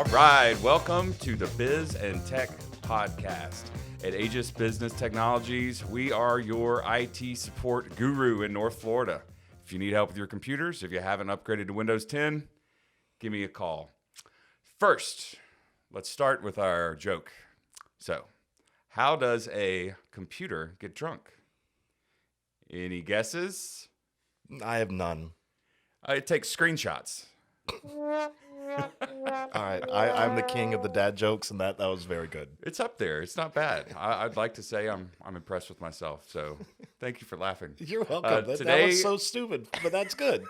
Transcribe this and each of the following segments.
All right, welcome to the Biz and Tech Podcast. At Aegis Business Technologies, we are your IT support guru in North Florida. If you need help with your computers, if you haven't upgraded to Windows 10, give me a call. First, let's start with our joke. So, how does a computer get drunk? Any guesses? I have none. It takes screenshots. All right, I'm the king of the dad jokes, and that was very good. It's up there. It's not bad. I'd like to say I'm impressed with myself. So thank you for laughing. You're welcome. That was so stupid, but that's good.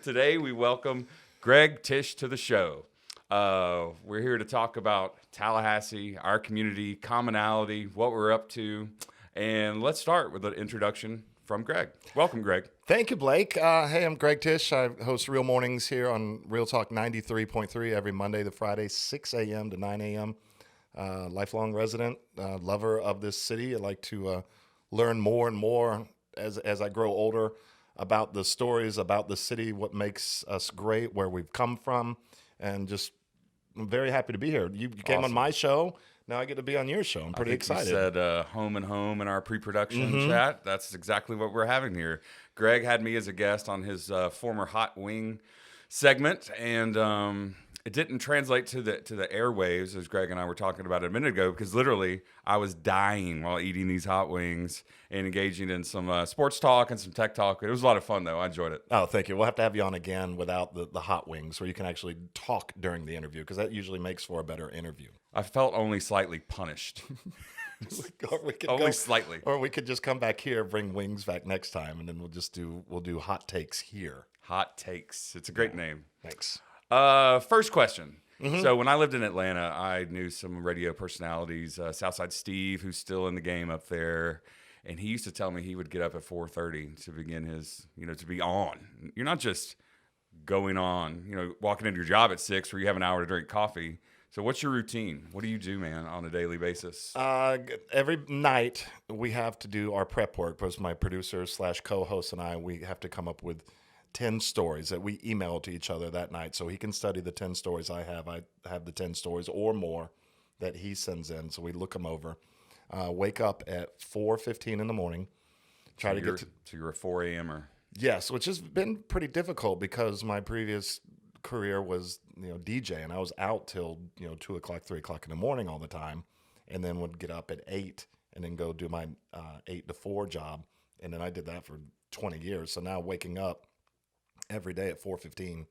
Today we welcome Greg Tish to the show. We're here to talk about Tallahassee, our community, commonality, what we're up to. And let's start with an introduction from Greg. Welcome, Greg. Thank you, Blake. Hey, I'm Greg Tish. I host Real Mornings here on Real Talk 93.3 every Monday to Friday, 6 a.m. to 9 a.m. Lifelong resident, lover of this city. I like to learn more and more as I grow older about the stories, about the city, what makes us great, where we've come from, and just I'm very happy to be here. You came on my show. Now I get to be on your show. I'm pretty excited. You said home and home in our pre-production chat. That's exactly what we're having here. Greg had me as a guest on his former Hot Wing segment, and it didn't translate to the airwaves, as Greg and I were talking about a minute ago, because literally I was dying while eating these hot wings and engaging in some sports talk and some tech talk. It was a lot of fun, though. I enjoyed it. Oh, thank you. We'll have to have you on again without the hot wings, where you can actually talk during the interview, because that usually makes for a better interview. I felt only slightly punished. Slightly. Or we could just come back here, bring wings back next time, and then we'll do hot takes here. Hot takes. It's a great name. Thanks. First question. So when I lived in Atlanta, I knew some radio personalities, Southside Steve, who's still in the game up there. And he used to tell me he would get up at 4:30 to begin his, to be on. You're not just going on, walking into your job at 6 where you have an hour to drink coffee. So what's your routine? What do you do, man, on a daily basis? Every night we have to do our prep work, because my producer / co-host and I, we have to come up with 10 stories that we email to each other that night. So he can study the 10 stories I have. I have the 10 stories or more that he sends in. So we look them over. Wake up at 4:15 in the morning. So you're a 4 a.m.er. Yes, which has been pretty difficult because my previous career was DJ, and I was out till 2 o'clock, 3 o'clock in the morning all the time, and then would get up at 8 and then go do my 8 to 4 job, and then I did that for 20 years. So now waking up every day at 4:15,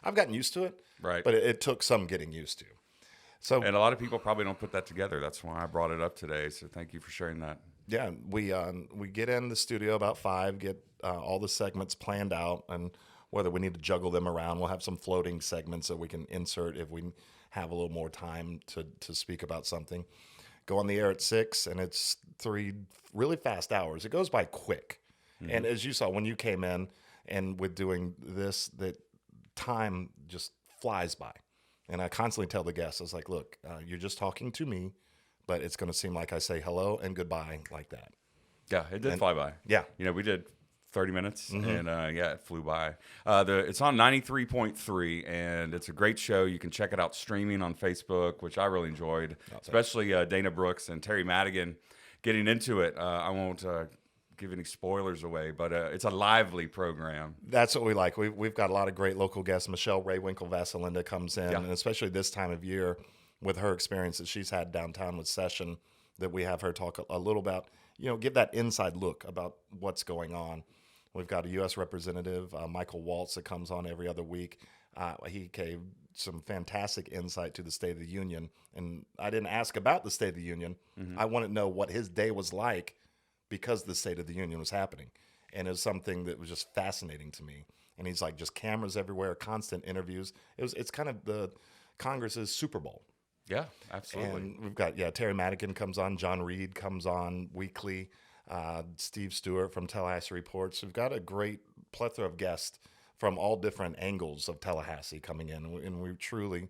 I've gotten used to it, right? But it took some getting used to. So, and a lot of people probably don't put that together. That's why I brought it up today. So thank you for sharing that. Yeah, we get in the studio about 5, get all the segments planned out, and whether we need to juggle them around, we'll have some floating segments that we can insert if we have a little more time to speak about something. Go on the air at 6, and it's 3 really fast hours. It goes by quick. Mm-hmm. And as you saw when you came in, and with doing this, that time just flies by. And I constantly tell the guests, I was like, look, you're just talking to me, but it's going to seem like I say hello and goodbye like that. Yeah, it did fly by. Yeah. We did 30 minutes, and it flew by. It's on 93.3, and it's a great show. You can check it out streaming on Facebook, which I really enjoyed, especially Dana Brooks and Terry Madigan getting into it. I won't give any spoilers away, but it's a lively program. That's what we like. We've got a lot of great local guests. Michelle Raywinkle-Vasalinda comes in, and especially this time of year with her experience that she's had downtown with Session, that we have her talk a little about, give that inside look about what's going on. We've got a U.S. representative, Michael Waltz, that comes on every other week. He gave some fantastic insight to the State of the Union, and I didn't ask about the State of the Union. I wanted to know what his day was like because the State of the Union was happening. And it was something that was just fascinating to me. And he's like, just cameras everywhere, constant interviews. It's kind of the Congress's Super Bowl. Yeah, absolutely. And we've got, Terry Madigan comes on, John Reed comes on weekly, Steve Stewart from Tallahassee Reports. We've got a great plethora of guests from all different angles of Tallahassee coming in. And we truly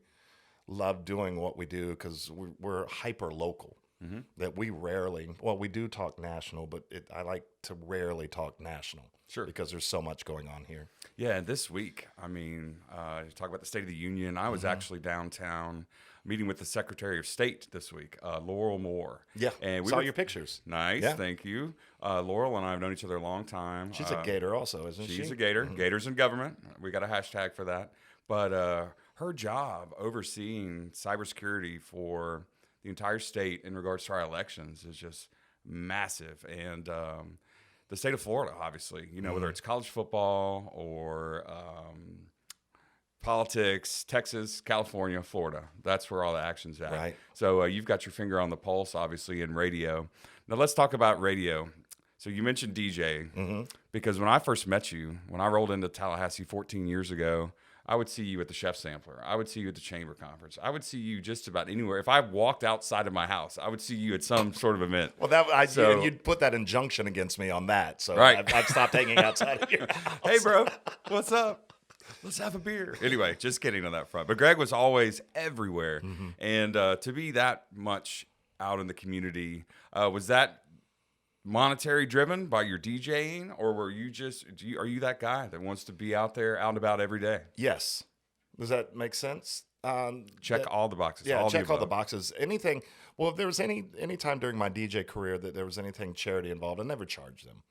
love doing what we do because we're hyper local. that we rarely, well, we do talk national, but I like to rarely talk national. Sure. Because there's so much going on here. Yeah, and this week, I mean, talk about the State of the Union. I was actually downtown meeting with the Secretary of State this week, Laurel Moore. Yeah, and saw your pictures. Nice, Yeah. Thank you. Laurel and I have known each other a long time. She's a Gator also, isn't she? She's a Gator. Gators in government. We got a hashtag for that. But her job overseeing cybersecurity for the entire state in regards to our elections is just massive. And the state of Florida, obviously, whether it's college football or politics, Texas, California, Florida, that's where all the action's at. Right. So you've got your finger on the pulse, obviously, in radio. Now let's talk about radio. So you mentioned DJ, because when I first met you, when I rolled into Tallahassee 14 years ago, I would see you at the Chef Sampler. I would see you at the Chamber Conference. I would see you just about anywhere. If I walked outside of my house, I would see you at some sort of event. Well, you'd put that injunction against me on that. So right. I've stopped hanging outside of your house. Hey, bro, what's up? Let's have a beer. Anyway, just kidding on that front. But Greg was always everywhere. And to be that much out in the community, was that monetary driven by your DJing, or were you are you that guy that wants to be out there, out and about every day? Yes. Does that make sense? Check all the boxes. Yeah, check all the boxes. Anything. Well, if there was any time during my DJ career that there was anything charity involved, I never charged them.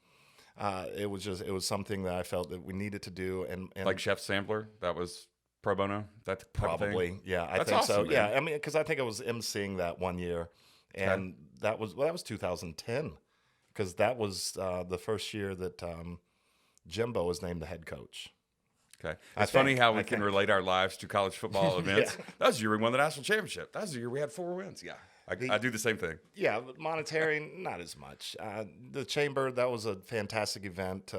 It was something that I felt that we needed to do, and like Chef Sampler, that was pro bono. That type of probably, thing? Yeah, I That's think awesome, so. man. Yeah, I mean, because I think I was emceeing that one year, and that was 2010, because that was the first year that Jimbo was named the head coach. Okay, it's funny how we can relate our lives to college football events. Yeah. That was the year we won the national championship. That was the year we had 4 wins. Yeah, I do the same thing. Yeah, but monetary, not as much. The Chamber, that was a fantastic event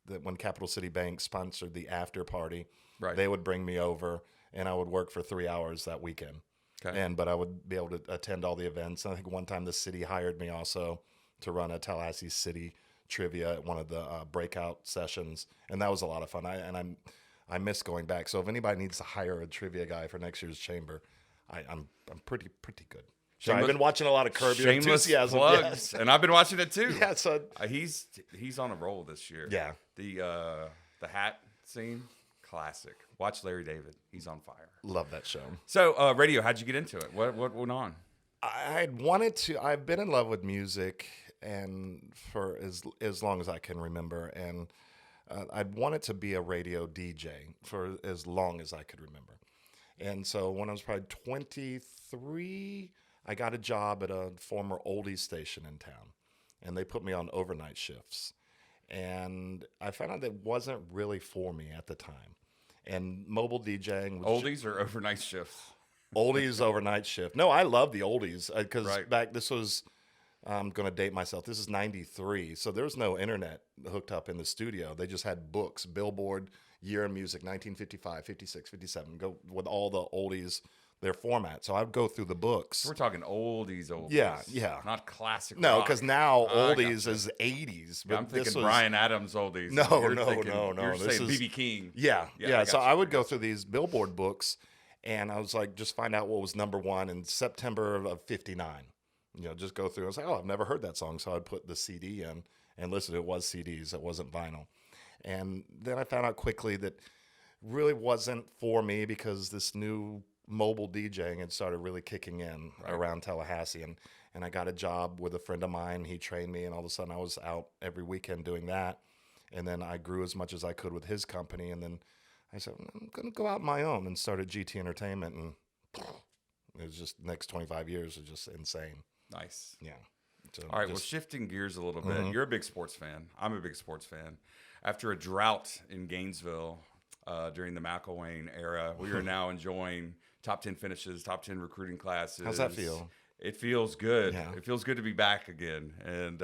that when Capital City Bank sponsored the after party, Right. they would bring me over, and I would work for 3 hours that weekend. Okay. But I would be able to attend all the events. And I think one time the city hired me also to run a Tallahassee City trivia at one of the breakout sessions, and that was a lot of fun. I miss going back. So if anybody needs to hire a trivia guy for next year's Chamber, I'm pretty good. So I've been watching a lot of Curb Your Shameless Enthusiasm. plugs, Yes. and I've been watching it too. Yeah, so He's on a roll this year. Yeah. The hat scene, classic. Watch Larry David. He's on fire. love that show. So radio, how'd you get into it? What went on? I've been in love with music and for as long as I can remember, and I'd wanted to be a radio DJ for as long as I could remember. And so when I was probably 23, I got a job at a former oldies station in town, and they put me on overnight shifts. And I found out that wasn't really for me at the time. And mobile DJing was Oldies or overnight shifts? oldies overnight shift. No, I love the oldies because Right. this was, I'm going to date myself. This is 93. So there was no internet hooked up in the studio. They just had books, Billboard, year in music, 1955, 56, 57, go with all the oldies, their format. So I'd go through the books. We're talking oldies. Yeah. Not classic No, rock. because now I oldies gotcha. is 80s. Yeah, But I'm thinking this was, Brian Adams oldies. No, You're no, thinking- no, no. You're This saying is- BB King. Yeah. I So got I you. would go through these Billboard books, and I was like, just find out what was number one in September of 59. Just go through. I was like, oh, I've never heard that song. So I'd put the CD in and listen. It was CDs. It wasn't vinyl. And then I found out quickly that really wasn't for me because this new mobile DJing had started really kicking in around Tallahassee. And I got a job with a friend of mine. He trained me, and all of a sudden I was out every weekend doing that. And then I grew as much as I could with his company. And then I said, I'm going to go out on my own, and started GT Entertainment. And it was just the next 25 years was just insane. Nice. Yeah. So All right, well, shifting gears a little bit. You're a big sports fan. I'm a big sports fan. After a drought in Gainesville during the McElwain era, we are now enjoying top 10 finishes, top 10 recruiting classes. How's that feel? It feels good. Yeah. It feels good to be back again. And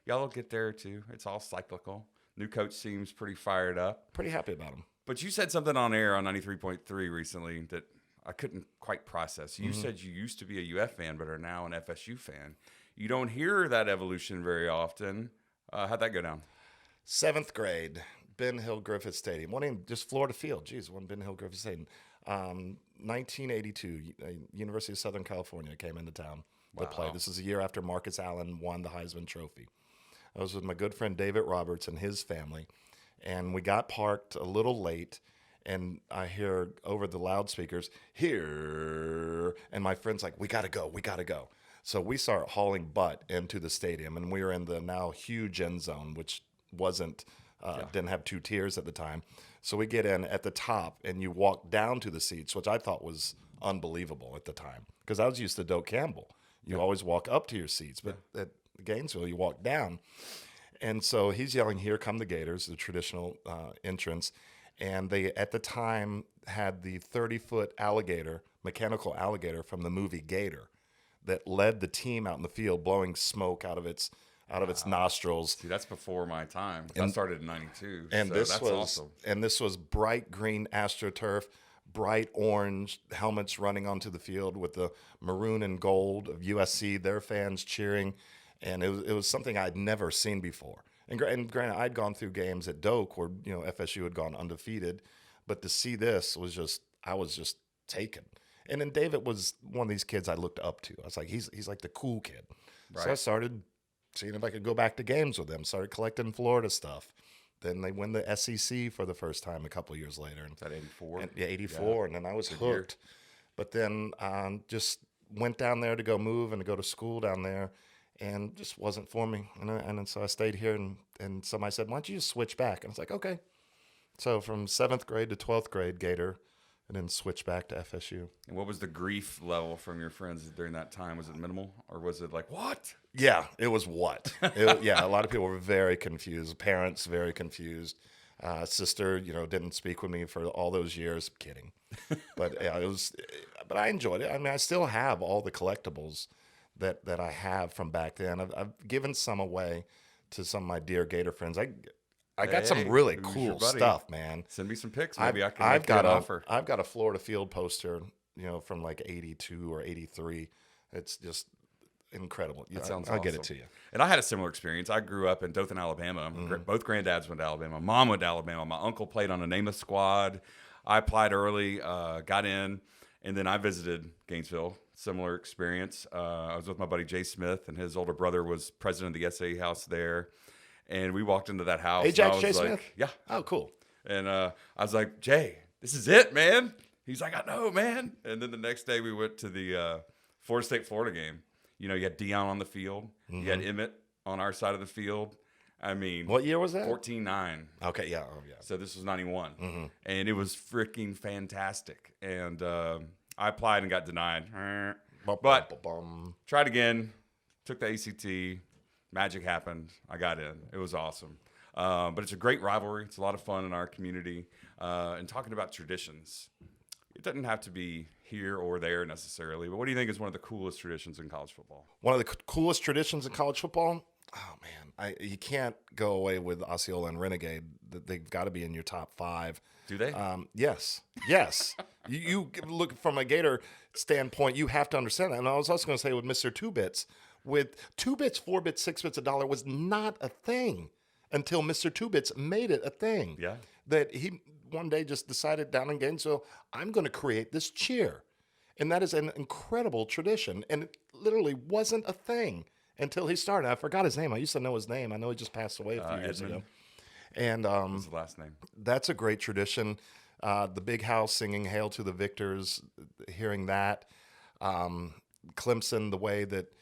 y'all will get there, too. It's all cyclical. New coach seems pretty fired up. Pretty happy about him. But you said something on air on 93.3 recently that I couldn't quite process. You said you used to be a UF fan but are now an FSU fan. You don't hear that evolution very often. How'd that go down? 7th grade, Ben Hill Griffith Stadium. Just Florida Field. Geez, one Ben Hill Griffith Stadium. 1982, University of Southern California came into town. that played. This is a year after Marcus Allen won the Heisman Trophy. I was with my good friend David Roberts and his family, and we got parked a little late, and I hear over the loudspeakers, "Here," and my friend's like, we got to go. So we start hauling butt into the stadium, and we were in the now huge end zone, which didn't have 2 tiers at the time. So we get in at the top, and you walk down to the seats, which I thought was unbelievable at the time, because I was used to Doak Campbell. You always walk up to your seats, but at Gainesville, you walk down. And so he's yelling, "Here come the Gators," the traditional entrance. And they, at the time, had the 30-foot mechanical alligator from the movie Gator, that led the team out in the field, blowing smoke out of its nostrils. See, that's before my time. I started in '92. And so that's awesome. And this was bright green AstroTurf, bright orange helmets running onto the field with the maroon and gold of USC, their fans cheering. And it was something I'd never seen before. And granted, I'd gone through games at Doak where FSU had gone undefeated, but to see this I was just taken. And then David was one of these kids I looked up to. I was like, he's like the cool kid. Right. So I started seeing if I could go back to games with them. Started collecting Florida stuff. Then they win the SEC for the first time a couple of years later. Is that 84? Yeah, 84. And then I was hooked. But then just went down there to go move and to go to school down there. And just wasn't for me. And then so I stayed here, and somebody said, "Why don't you just switch back?" And I was like, okay. So from 7th grade to 12th grade, Gator, and then switch back to FSU. And what was the grief level from your friends during that time? Was it minimal, or was it like, what? Yeah, it was what? A lot of people were very confused. Parents very confused. Sister, didn't speak with me for all those years. Kidding. But yeah, it was. But I enjoyed it. I mean, I still have all the collectibles that I have from back then. I've given some away to some of my dear Gator friends. I got some really cool stuff, man. Send me some pics. Maybe I can I've got an offer. I've got a Florida Field poster, from like 82 or 83. It's just incredible. That sounds I'll awesome. get it to you. And I had a similar experience. I grew up in Dothan, Alabama. Both granddads went to Alabama. Mom went to Alabama. My uncle played on a Namath squad. I applied early, got in, and then I visited Gainesville. Similar experience. I was with my buddy Jay Smith, and his older brother was president of the SA house there. And we walked into that house. Hey, Jay Smith? Yeah. Oh, cool. And I was like, "Jay, this is it, man." He's like, "I know, man." And then the next day we went to the Florida State-Florida game. You had Dion on the field. Mm-hmm. You had Emmett on our side of the field. I mean, what year was that? 14-9. Okay, yeah. Oh, yeah. So this was 91. Mm-hmm. And it was freaking fantastic. And I applied and got denied. But tried again, took the ACT, magic happened. I got in. It was awesome. But it's a great rivalry. It's a lot of fun in our community. And talking about traditions, it doesn't have to be here or there necessarily. But what do you think is one of the coolest traditions in college football? One of the coolest traditions in college football? Oh, man. You can't go away with Osceola and Renegade. They've got to be in your top 5. Do they? Yes. you look from a Gator standpoint, you have to understand that. And I was also going to say with Mr. 2 Bits, with 2 bits, 4 bits, 6 bits, $1 was not a thing until Mr. 2 Bits made it a thing. Yeah. That he one day just decided down in Gainesville, I'm going to create this cheer. And that is an incredible tradition. And it literally wasn't a thing until he started. I forgot his name. I used to know his name. I know he just passed away a few years ago. And what's the last name? That's a great tradition. The Big House singing "Hail to the Victors," hearing that. Clemson, the way that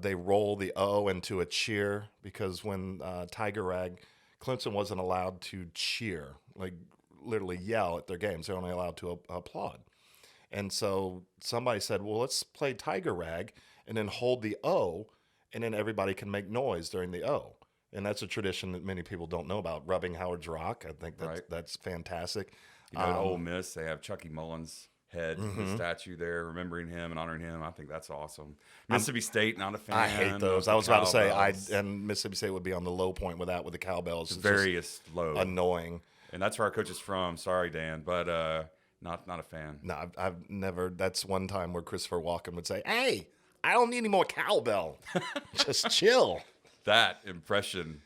they roll the O into a cheer, because when Tiger Rag, Clemson wasn't allowed to cheer, like literally yell at their games. They're only allowed to applaud. And so somebody said, well, let's play Tiger Rag and then hold the O, and then everybody can make noise during the O. And that's a tradition that many people don't know about. Rubbing Howard's Rock, I think that's fantastic. At Ole Miss, they have Chucky Mullins' head, the statue there, remembering him and honoring him. I think that's awesome. Mississippi State, not a fan. I hate those. I was about to say, and Mississippi State would be on the low point with that, with the cowbells. It's very low. Annoying. And that's where our coach is from. Sorry, Dan, but not a fan. No, I've never. That's one time where Christopher Walken would say, "Hey, I don't need any more cowbell. Just chill." That impression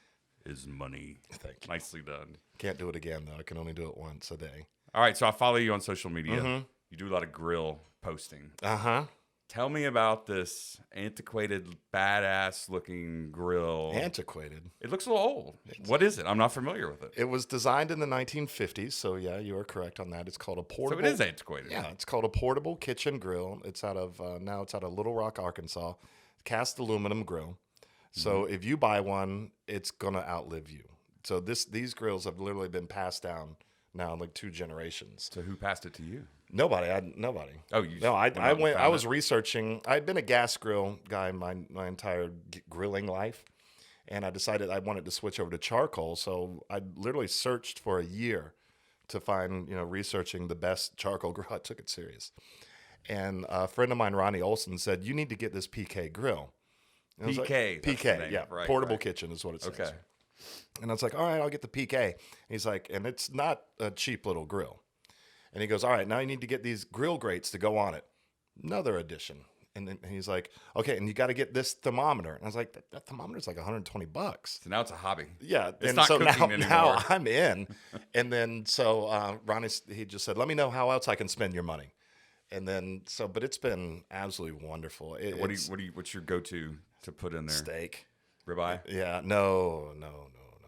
is money. Thank you. Nicely done. Can't do it again, though. I can only do it once a day. All right, so I follow you on social media. Mm-hmm. You do a lot of grill posting. Uh-huh. Tell me about this antiquated, badass-looking grill. Antiquated. It looks a little old. What is it? I'm not familiar with it. It was designed in the 1950s, so yeah, you are correct on that. It's called a portable. So it is antiquated. Yeah, it's called a portable kitchen grill. It's out of now it's out of Little Rock, Arkansas. Cast aluminum grill. So if you buy one, it's gonna outlive you. So these grills have literally been passed down now like 2 generations. So who passed it to you? Nobody. Nobody. Oh, you? No, I went. I was it? researching. I'd been a gas grill guy my entire grilling life, and I decided I wanted to switch over to charcoal. So I literally searched for a year to find, researching the best charcoal grill. I took it serious, and a friend of mine, Ronnie Olson, said you need to get this PK grill. And I was PK. like, PK. Yeah, right, portable right. kitchen is what it says. Okay. And I was like, all right, I'll get the PK. And he's like, and it's not a cheap little grill. And he goes, all right, now you need to get these grill grates to go on it. Another addition. And then he's like, okay, and you got to get this thermometer. And I was like, that thermometer's like $120. So now it's a hobby. Yeah. It's and not so cooking anymore. now I'm in. And then so Ronnie, he just said, let me know how else I can spend your money. And then but it's been absolutely wonderful. What's your go-to to put in there? Steak. Ribeye? Yeah. No.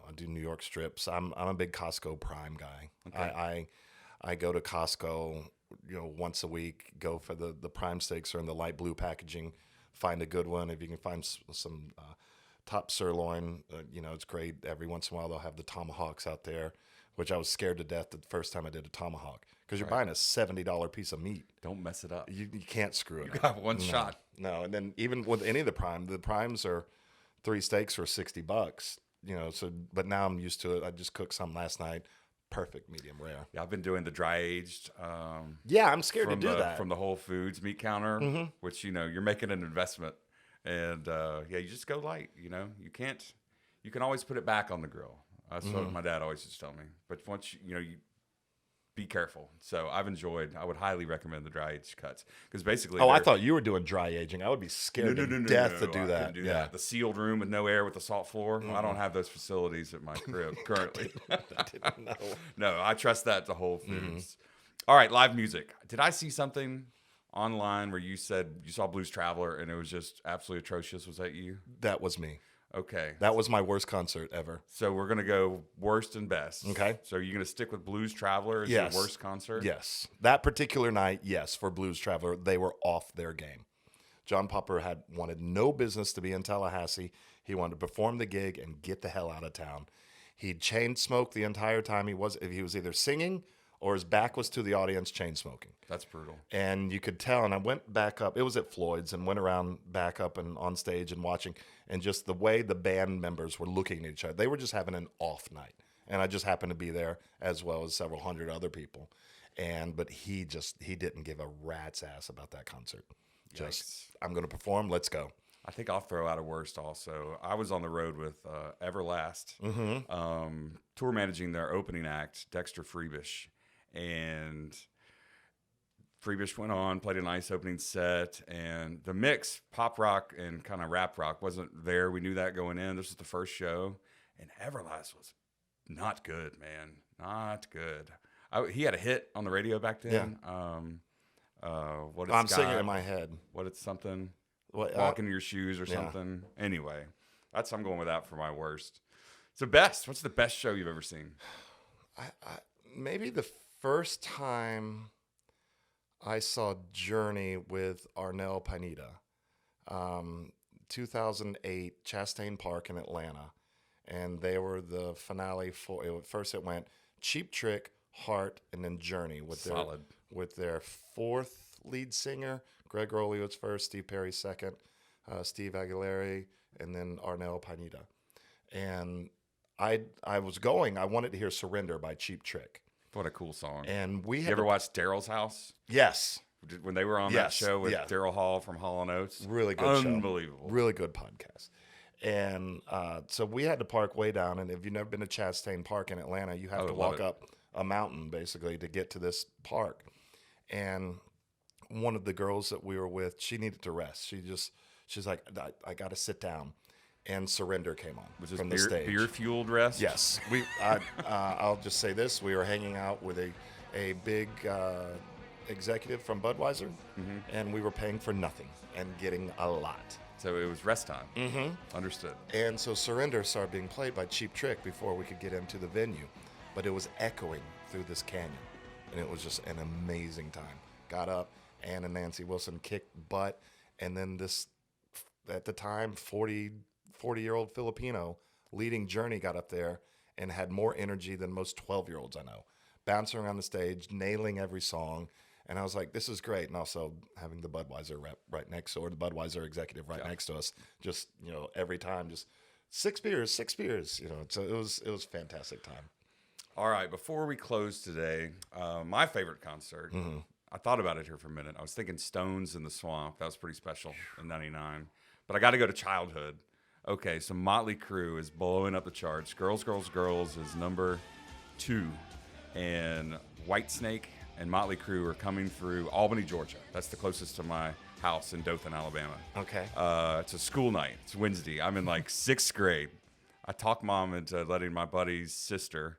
I do New York strips. I'm a big Costco Prime guy. Okay. I go to Costco, once a week, go for the prime steaks are in the light blue packaging, find a good one. If you can find some top sirloin, it's great. Every once in a while, they'll have the tomahawks out there, which I was scared to death the first time I did a tomahawk because you're buying a $70 piece of meat. Don't mess it up. You can't screw it up. You got one shot. No, and then even with any of the primes are 3 steaks for $60, but now I'm used to it. I just cooked some last night. Perfect medium rare. Yeah, I've been doing the dry aged. I'm scared to do that from the Whole Foods meat counter, which you're making an investment, and you just go light. You can always put it back on the grill. That's what my dad always used to tell me. But once you be careful. So I would highly recommend the dry aged cuts because basically. Oh, I thought you were doing dry aging. I would be scared to death to do that. Do that. The sealed room with no air with the salt floor. I don't have those facilities at my crib currently. I didn't know. No, I trust that to Whole Foods. All right, live music. Did I see something online where you said you saw Blues Traveler and it was just absolutely atrocious? Was that you? That was me. Okay. That was my worst concert ever. So we're going to go worst and best. Okay. So are you going to stick with Blues Traveler as Yes. your worst concert? Yes. That particular night, yes, for Blues Traveler, they were off their game. John Popper wanted no business to be in Tallahassee. He wanted to perform the gig and get the hell out of town. He chain smoked the entire time he was either singing or his back was to the audience chain smoking. That's brutal. And you could tell, and I went back up. It was at Floyd's and went around back up and on stage and watching, and just the way the band members were looking at each other. They were just having an off night. And I just happened to be there as well as several hundred other people. But he didn't give a rat's ass about that concert. Just, I'm going to perform. Let's go. I think I'll throw out a worst also. I was on the road with Everlast, tour managing their opening act, Dexter Freebish. And Freebish went on, played a nice opening set, and the mix, pop rock and kind of rap rock, wasn't there. We knew that going in. This was the first show, and Everlast was not good, man. Not good. He had a hit on the radio back then. I'm singing in my head. What it's something, Walk in your shoes or something. Anyway, I'm going with that for my worst. So best, what's the best show you've ever seen? Maybe the first time I saw Journey with Arnel Pineda, 2008, Chastain Park in Atlanta, and they were the finale for. First, it went Cheap Trick, Heart, and then Journey with their fourth lead singer. Greg Rowley was first, Steve Perry second, Steve Aguilera, and then Arnel Pineda. And I was going. I wanted to hear "Surrender" by Cheap Trick. What a cool song. And we had you ever watched Daryl's House? Yes. When they were on that show with Daryl Hall from Hall & Oates. Really good show. Unbelievable. Really good podcast. And so we had to park way down. And if you've never been to Chastain Park in Atlanta, you have to walk up a mountain, basically, to get to this park. And one of the girls that we were with, she needed to rest. She's like, I got to sit down. And Surrender came on from the stage. Beer-fueled rest? Yes. I'll just say this. We were hanging out with a big executive from Budweiser, and we were paying for nothing and getting a lot. So it was rest time. Understood. And so Surrender started being played by Cheap Trick before we could get into the venue. But it was echoing through this canyon. And it was just an amazing time. Got up, Ann and Nancy Wilson kicked butt. And then this, at the time, 40-year-old Filipino leading Journey got up there and had more energy than most 12-year-olds I know. Bouncing around the stage, nailing every song. And I was like, this is great. And also having the Budweiser rep right next, or the Budweiser executive right next to us, just, every time, just 6 beers, so it was a fantastic time. All right, before we close today, my favorite concert, I thought about it here for a minute. I was thinking Stones in the Swamp. That was pretty special in 99. But I got to go to childhood. Okay, so Motley Crue is blowing up the charts. Girls, Girls, Girls is number 2. And Whitesnake and Motley Crue are coming through Albany, Georgia. That's the closest to my house in Dothan, Alabama. Okay. It's a school night. It's Wednesday. I'm in like 6th grade. I talked Mom into letting my buddy's sister,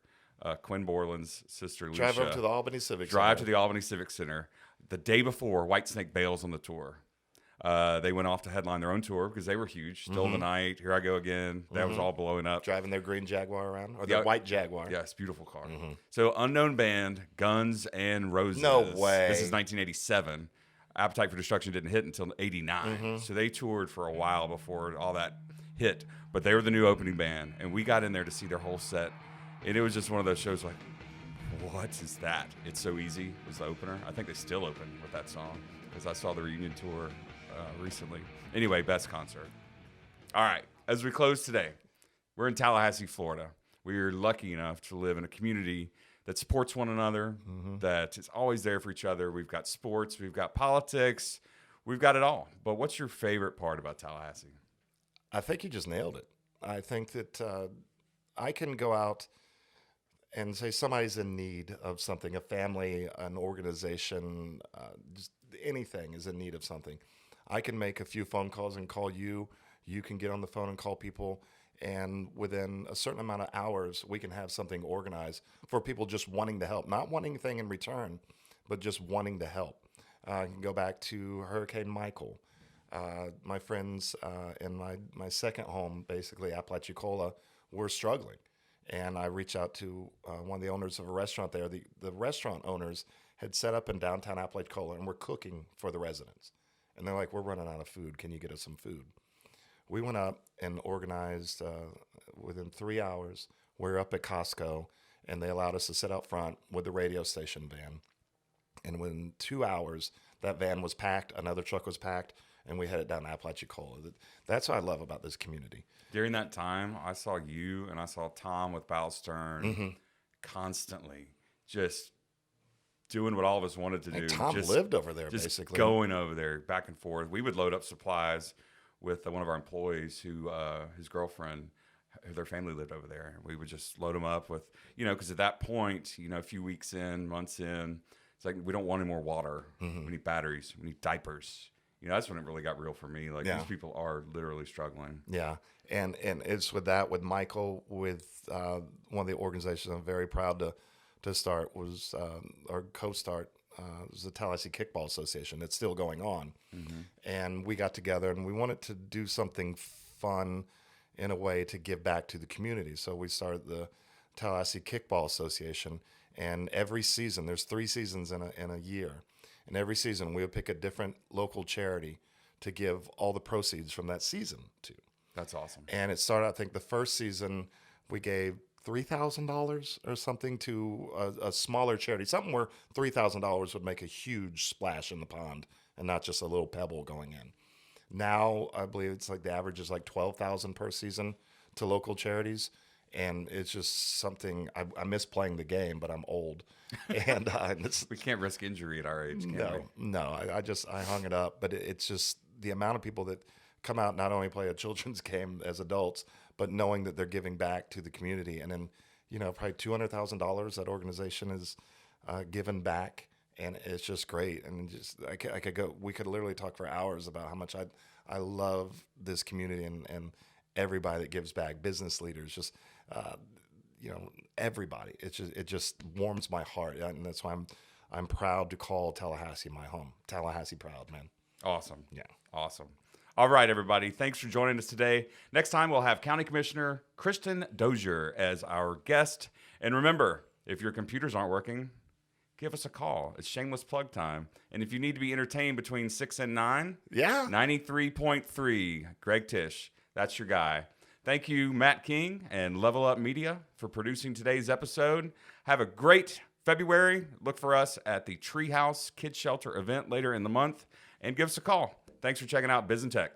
Quinn Borland's sister, Lucia, drive over to the Albany Civic Center. Drive to the Albany Civic Center. The day before, Whitesnake bails on the tour. They went off to headline their own tour because they were huge. Still the Night, Here I Go Again. That was all blowing up. Driving their green Jaguar around, or their white Jaguar. Yes, beautiful car. So unknown band, Guns N' Roses. No way. This is 1987. Appetite for Destruction didn't hit until 89. So they toured for a while before all that hit. But they were the new opening band, and we got in there to see their whole set. And it was just one of those shows like, what is that? It's So Easy was the opener. I think they still open with that song because I saw the reunion tour recently. Anyway, best concert. All right, as we close today, we're in Tallahassee, Florida. We're lucky enough to live in a community that supports one another, that is always there for each other. We've got sports, we've got politics, we've got it all. But what's your favorite part about Tallahassee? I think you just nailed it. I think that I can go out and say somebody's in need of something, a family, an organization, just anything is in need of something. I can make a few phone calls and call you. You can get on the phone and call people. And within a certain amount of hours, we can have something organized for people just wanting to help. Not wanting anything in return, but just wanting to help. I can go back to Hurricane Michael. My friends in my second home, basically Apalachicola, were struggling. And I reached out to one of the owners of a restaurant there. The restaurant owners had set up in downtown Apalachicola and were cooking for the residents. And they're like, we're running out of food. Can you get us some food? We went up and organized within 3 hours. We're up at Costco, and they allowed us to sit out front with the radio station van. And within 2 hours, that van was packed, another truck was packed, and we headed down to Apalachicola. That's what I love about this community. During that time, I saw you and I saw Tom with Bow Stern constantly just doing what all of us wanted to do. Tom lived over there, just basically. Going over there, back and forth. We would load up supplies with one of our employees who, his girlfriend, their family lived over there. We would just load them up with, because at that point, a few weeks in, months in, it's like, we don't want any more water. We need batteries. We need diapers. That's when it really got real for me. Like, these people are literally struggling. Yeah. And it's with Michael, with one of the organizations I'm very proud to start was, or co-start, was the Tallahassee Kickball Association. It's still going on. And we got together and we wanted to do something fun in a way to give back to the community. So we started the Tallahassee Kickball Association. And every season, there's 3 seasons in a year. And every season we would pick a different local charity to give all the proceeds from that season to. That's awesome. And it started, I think the first season we gave $3,000 or something to a smaller charity, something where $3,000 would make a huge splash in the pond and not just a little pebble going in. Now, I believe it's like the average is like $12,000 per season to local charities. And it's just something, I miss playing the game, but I'm old. And we can't risk injury at our age, can we? No, I hung it up. But it's just the amount of people that come out, not only play a children's game as adults, but knowing that they're giving back to the community. And then, probably $200,000 that organization is given back. And it's just great. And just I could go, we could literally talk for hours about how much I love this community and everybody that gives back, business leaders, just, everybody. It just warms my heart. And that's why I'm proud to call Tallahassee my home. Tallahassee proud, man. Awesome. Yeah. Awesome. All right, everybody. Thanks for joining us today. Next time, we'll have County Commissioner Kristen Dozier as our guest. And remember, if your computers aren't working, give us a call. It's shameless plug time. And if you need to be entertained between 6 and 9, 93.3, Greg Tish. That's your guy. Thank you, Matt King and Level Up Media, for producing today's episode. Have a great February. Look for us at the Treehouse Kids Shelter event later in the month, and give us a call. Thanks for checking out Biz and Tech.